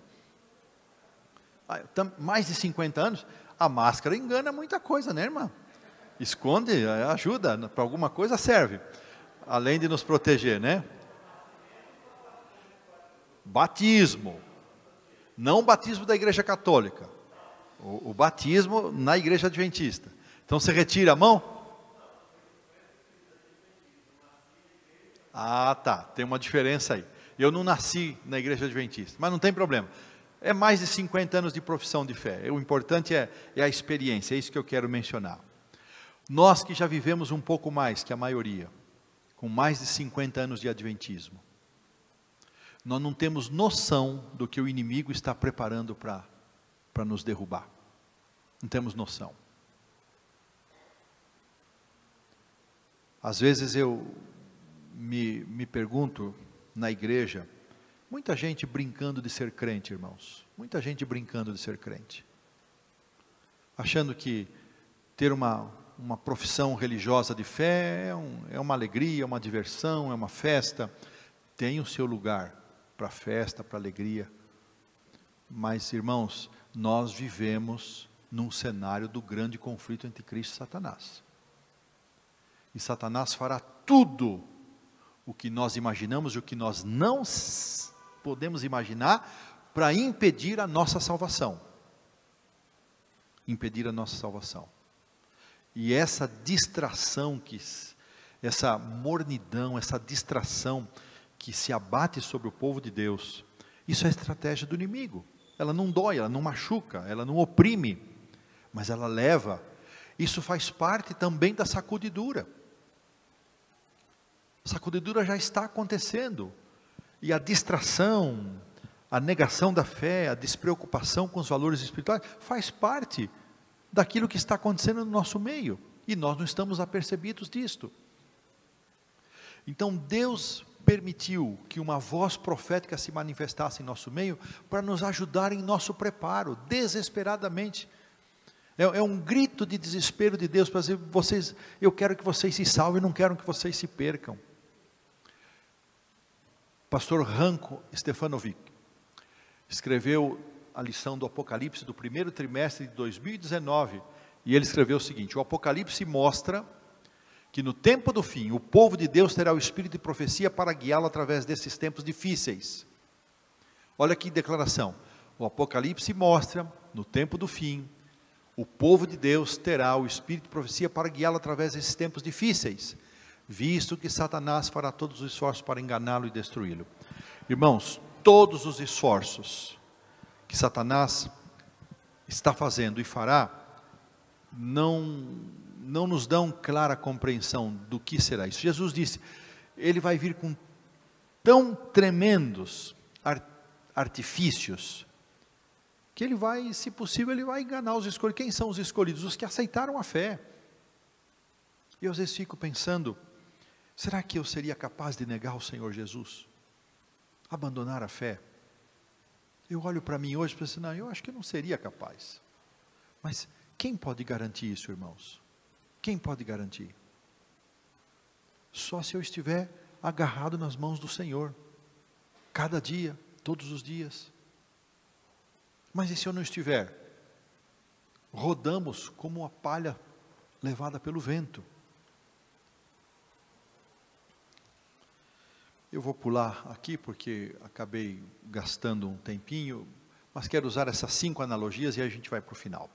Mais de 50 anos, a máscara engana muita coisa, né, irmã? Esconde, ajuda, para alguma coisa serve, além de nos proteger, né? Batismo, não o batismo da Igreja Católica, o batismo na Igreja Adventista. Então você retira a mão? Ah, tá, tem uma diferença aí. Eu não nasci na Igreja Adventista, mas não tem problema. É mais de 50 anos de profissão de fé. O importante é a experiência, é isso que eu quero mencionar. Nós que já vivemos um pouco mais que a maioria, com mais de 50 anos de adventismo, nós não temos noção do que o inimigo está preparando para nos derrubar. Não temos noção. Às vezes eu me pergunto na igreja, Muita gente brincando de ser crente, irmãos. Muita gente brincando de ser crente. Achando que ter uma profissão religiosa de fé é uma alegria, uma diversão, é uma festa. Tem o seu lugar para festa, para alegria. Mas, irmãos, nós vivemos num cenário do grande conflito entre Cristo e Satanás. E Satanás fará tudo o que nós imaginamos e o que nós não podemos imaginar para impedir a nossa salvação. Impedir a nossa salvação. E essa distração, essa mornidão, essa distração que se abate sobre o povo de Deus, isso é a estratégia do inimigo. Ela não dói, ela não machuca, ela não oprime, mas ela leva. Isso faz parte também da sacudidura. A sacudidura já está acontecendo. E a distração, a negação da fé, a despreocupação com os valores espirituais, faz parte daquilo que está acontecendo no nosso meio. E nós não estamos apercebidos disto. Então Deus permitiu que uma voz profética se manifestasse em nosso meio, para nos ajudar em nosso preparo, desesperadamente. É um grito de desespero de Deus, para dizer, eu quero que vocês se salvem, não quero que vocês se percam. Pastor Ranko Stefanovic escreveu a lição do Apocalipse do primeiro trimestre de 2019, e ele escreveu o seguinte: o Apocalipse mostra que no tempo do fim, o povo de Deus terá o espírito de profecia para guiá-lo através desses tempos difíceis. Olha que declaração. O Apocalipse mostra, no tempo do fim, o povo de Deus terá o espírito de profecia para guiá-lo através desses tempos difíceis, visto que Satanás fará todos os esforços para enganá-lo e destruí-lo. Irmãos, todos os esforços que Satanás está fazendo e fará, não nos dão clara compreensão do que será isso. Jesus disse, ele vai vir com tão tremendos artifícios, que ele vai, se possível, ele vai enganar os escolhidos. Quem são os escolhidos? Os que aceitaram a fé. E eu às vezes fico pensando, será que eu seria capaz de negar o Senhor Jesus? Abandonar a fé? Eu olho para mim hoje e penso, não, eu acho que eu não seria capaz. Mas quem pode garantir isso, irmãos? Quem pode garantir? Só se eu estiver agarrado nas mãos do Senhor, cada dia, todos os dias. Mas e se eu não estiver? Rodamos como uma palha levada pelo vento. Eu vou pular aqui porque acabei gastando um tempinho, mas quero usar essas 5 analogias e aí a gente vai para o final.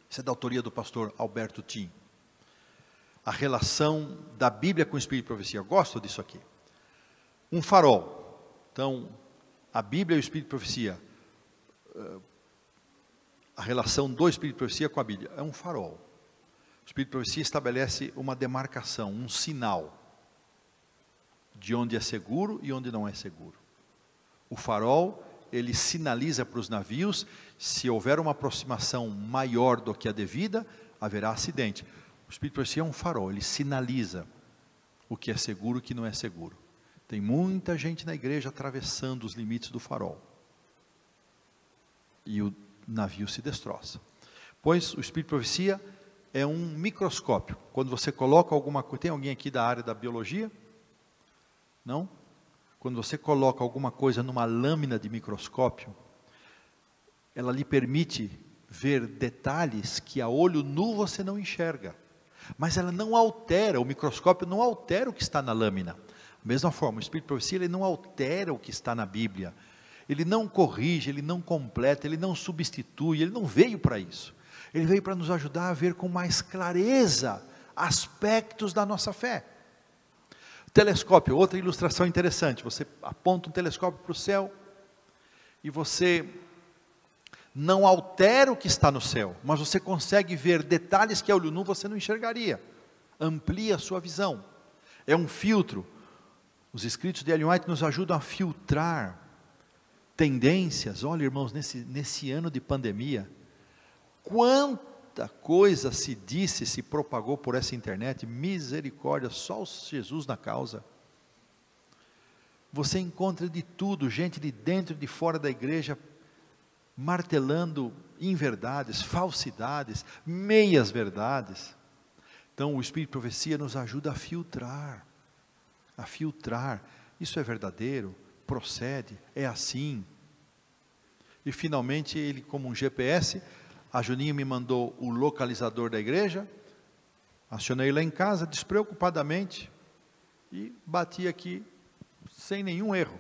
Isso é da autoria do pastor Alberto Tim. A relação da Bíblia com o Espírito de Profecia. Eu gosto disso aqui. Um farol. Então, a Bíblia e o Espírito de Profecia. A relação do Espírito de Profecia com a Bíblia. É um farol. O Espírito de Profecia estabelece uma demarcação, um sinal. De onde é seguro e onde não é seguro. O farol, ele sinaliza para os navios, se houver uma aproximação maior do que a devida, haverá acidente. O Espírito de Profecia é um farol, ele sinaliza o que é seguro e o que não é seguro. Tem muita gente na igreja atravessando os limites do farol. E o navio se destroça. Pois o Espírito de Profecia é um microscópio. Quando você coloca alguma coisa, tem alguém aqui da área da biologia? Não? Quando você coloca alguma coisa numa lâmina de microscópio, ela lhe permite ver detalhes que a olho nu você não enxerga. Mas ela não altera, o microscópio não altera o que está na lâmina. Da mesma forma, o Espírito de Profecia, ele não altera o que está na Bíblia. Ele não corrige, ele não completa, ele não substitui, ele não veio para isso. Ele veio para nos ajudar a ver com mais clareza aspectos da nossa fé. Telescópio, outra ilustração interessante. Você aponta um telescópio para o céu e você não altera o que está no céu, mas você consegue ver detalhes que a olho nu você não enxergaria. Amplia a sua visão. É um filtro. Os escritos de Ellen White nos ajudam a filtrar tendências. Olha, irmãos, nesse ano de pandemia, quanta coisa se disse, se propagou por essa internet, misericórdia, só Jesus na causa. você encontra de tudo, gente de dentro e de fora da igreja, martelando inverdades, falsidades, meias verdades. Então o Espírito de Profecia nos ajuda a filtrar, isso é verdadeiro, procede, é assim. E finalmente ele, como um GPS, a Juninha me mandou o localizador da igreja, acionei lá em casa, despreocupadamente, e bati aqui, sem nenhum erro,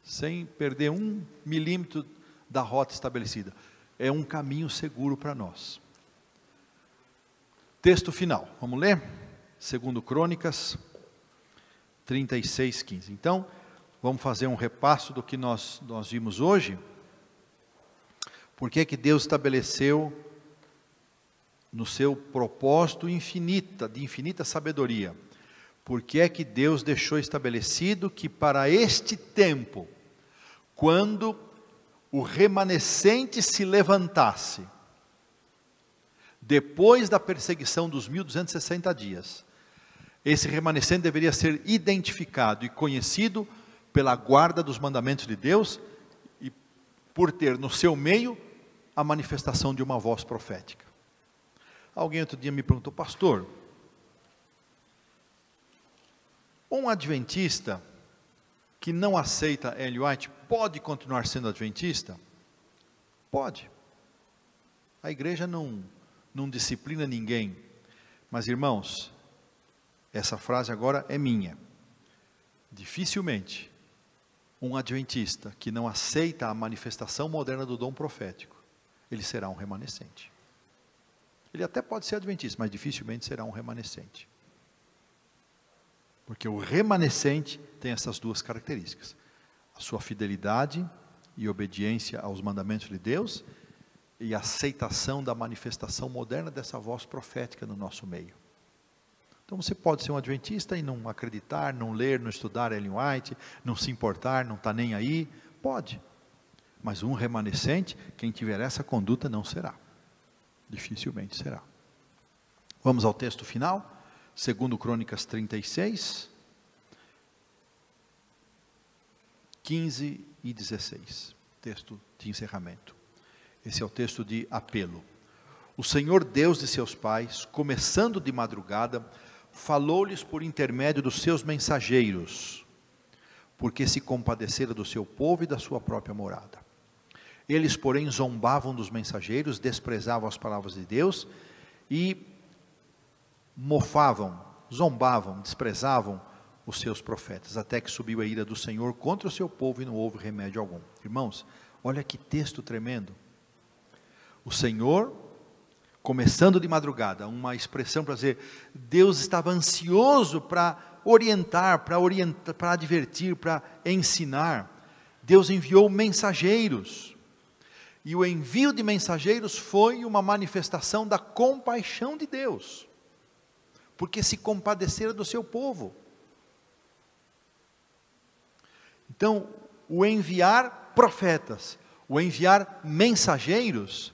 sem perder 1 milímetro da rota estabelecida. É um caminho seguro para nós. Texto final, vamos ler? 2 Crônicas 36:15. Então, vamos fazer um repasso do que nós vimos hoje. Por que que Deus estabeleceu no seu propósito de infinita sabedoria? Por que é que Deus deixou estabelecido que para este tempo, quando o remanescente se levantasse, depois da perseguição dos 1260 dias, esse remanescente deveria ser identificado e conhecido pela guarda dos mandamentos de Deus e por ter no seu meio a manifestação de uma voz profética. Alguém outro dia me perguntou: pastor, um adventista que não aceita Ellen White pode continuar sendo adventista? Pode. A igreja não disciplina ninguém. Mas, irmãos, essa frase agora é minha. Dificilmente um adventista que não aceita a manifestação moderna do dom profético, ele será um remanescente. Ele até pode ser adventista, mas dificilmente será um remanescente. Porque o remanescente tem essas duas características: a sua fidelidade e obediência aos mandamentos de Deus, e a aceitação da manifestação moderna dessa voz profética no nosso meio. Então você pode ser um adventista e não acreditar, não ler, não estudar Ellen White, não se importar, não está nem aí, pode. Mas um remanescente, quem tiver essa conduta não será. Dificilmente será. Vamos ao texto final. 2 Crônicas 36, 15 e 16, texto de encerramento. Esse é o texto de apelo. O Senhor Deus de seus pais, começando de madrugada, falou-lhes por intermédio dos seus mensageiros, porque se compadecera do seu povo e da sua própria morada. Eles, porém, zombavam dos mensageiros, desprezavam as palavras de Deus e mofavam, zombavam, desprezavam os seus profetas, até que subiu a ira do Senhor contra o seu povo e não houve remédio algum. Irmãos, olha que texto tremendo. O Senhor, começando de madrugada, uma expressão para dizer, Deus estava ansioso para orientar, para advertir, para ensinar. Deus enviou mensageiros, e o envio de mensageiros foi uma manifestação da compaixão de Deus, porque se compadeceram do seu povo. Então, o enviar profetas, o enviar mensageiros,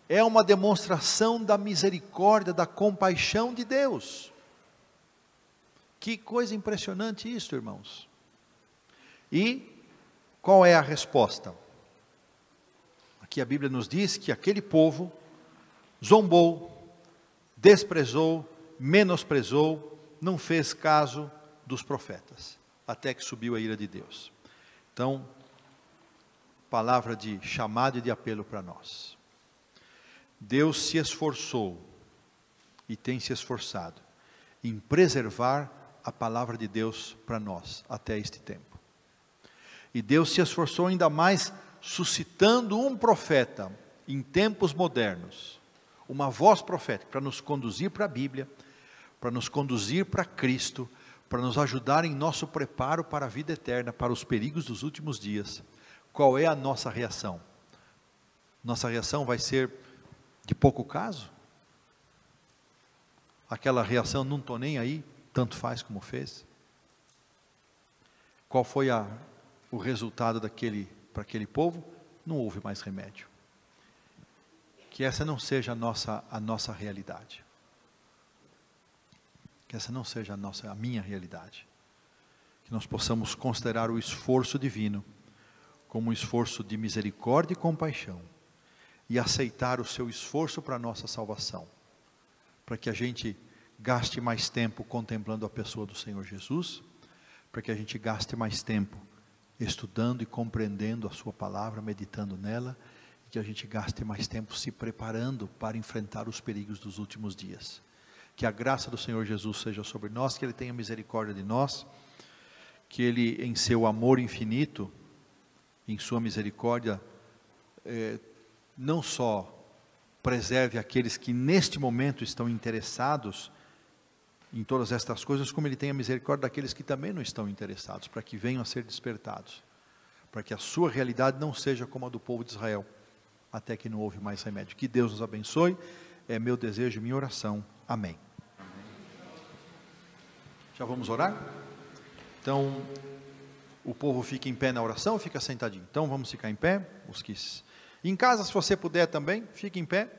é uma demonstração da misericórdia, da compaixão de Deus. Que coisa impressionante isso, irmãos. E qual é a resposta? Aqui a Bíblia nos diz que aquele povo zombou, desprezou, menosprezou, não fez caso dos profetas, até que subiu a ira de Deus. Então, palavra de chamado e de apelo para nós. Deus se esforçou e tem se esforçado em preservar a palavra de Deus para nós até este tempo. E Deus se esforçou ainda mais suscitando um profeta em tempos modernos, uma voz profética para nos conduzir para a Bíblia, para nos conduzir para Cristo, para nos ajudar em nosso preparo para a vida eterna, para os perigos dos últimos dias. Qual é a nossa reação? Nossa reação vai ser de pouco caso? Aquela reação, não estou nem aí, tanto faz como fez? Qual foi o resultado para aquele povo? Não houve mais remédio. Que essa não seja a nossa realidade. Que essa não seja a minha realidade. que nós possamos considerar o esforço divino como um esforço de misericórdia e compaixão, e aceitar o seu esforço para a nossa salvação, para que a gente gaste mais tempo contemplando a pessoa do Senhor Jesus, para que a gente gaste mais tempo estudando e compreendendo a sua palavra, meditando nela, e que a gente gaste mais tempo se preparando para enfrentar os perigos dos últimos dias. Que a graça do Senhor Jesus seja sobre nós, que Ele tenha misericórdia de nós, que Ele, em seu amor infinito, em sua misericórdia, não só preserve aqueles que neste momento estão interessados em todas estas coisas, como Ele tenha misericórdia daqueles que também não estão interessados, para que venham a ser despertados, para que a sua realidade não seja como a do povo de Israel, até que não houve mais remédio. Que Deus nos abençoe, é meu desejo e minha oração. Amém. Já vamos orar? Então, o povo fica em pé na oração ou fica sentadinho? Então vamos ficar em pé. Os que... Em casa, se você puder também, fique em pé.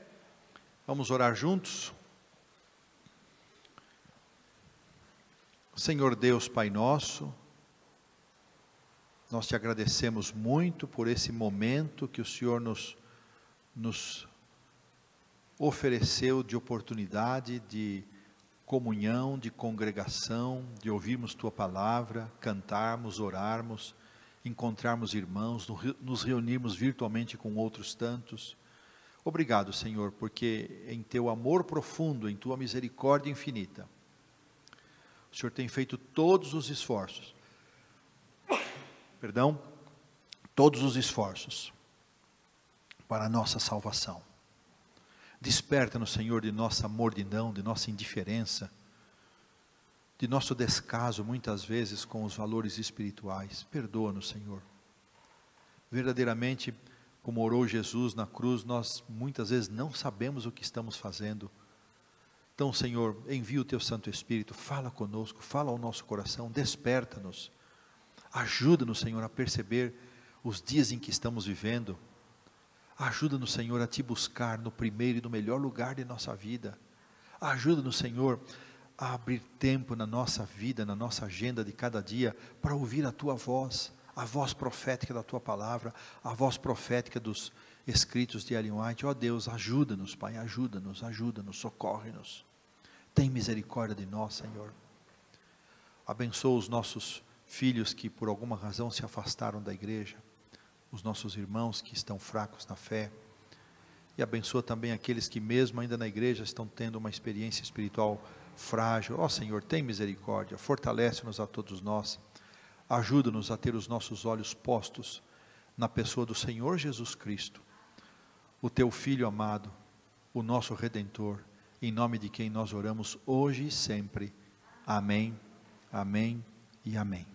Vamos orar juntos. Senhor Deus, Pai nosso, nós te agradecemos muito por esse momento que o Senhor nos ofereceu de oportunidade, de comunhão, de congregação, de ouvirmos Tua palavra, cantarmos, orarmos, encontrarmos irmãos, nos reunirmos virtualmente com outros tantos. Obrigado, Senhor, porque em Teu amor profundo, em Tua misericórdia infinita, o Senhor tem feito todos os esforços, todos os esforços para a nossa salvação. Desperta-nos, Senhor, de nossa mordidão, de nossa indiferença, de nosso descaso, muitas vezes, com os valores espirituais. Perdoa-nos, Senhor. Verdadeiramente, como orou Jesus na cruz, nós muitas vezes não sabemos o que estamos fazendo. Então, Senhor, envia o Teu Santo Espírito, fala conosco, fala ao nosso coração, desperta-nos. Ajuda-nos, Senhor, a perceber os dias em que estamos vivendo. Ajuda-nos, Senhor, a Te buscar no primeiro e no melhor lugar de nossa vida. Ajuda-nos, Senhor, a abrir tempo na nossa vida, na nossa agenda de cada dia, para ouvir a Tua voz, a voz profética da Tua palavra, a voz profética dos escritos de Ellen White. Ó Deus, ajuda-nos, Pai, ajuda-nos, socorre-nos. Tem misericórdia de nós, Senhor. Abençoa os nossos filhos que por alguma razão se afastaram da igreja, os nossos irmãos que estão fracos na fé, e abençoa também aqueles que mesmo ainda na igreja estão tendo uma experiência espiritual frágil. Ó Senhor, tem misericórdia, fortalece-nos a todos nós, ajuda-nos a ter os nossos olhos postos na pessoa do Senhor Jesus Cristo, o Teu Filho amado, o nosso Redentor, em nome de quem nós oramos hoje e sempre. Amém, amém e amém.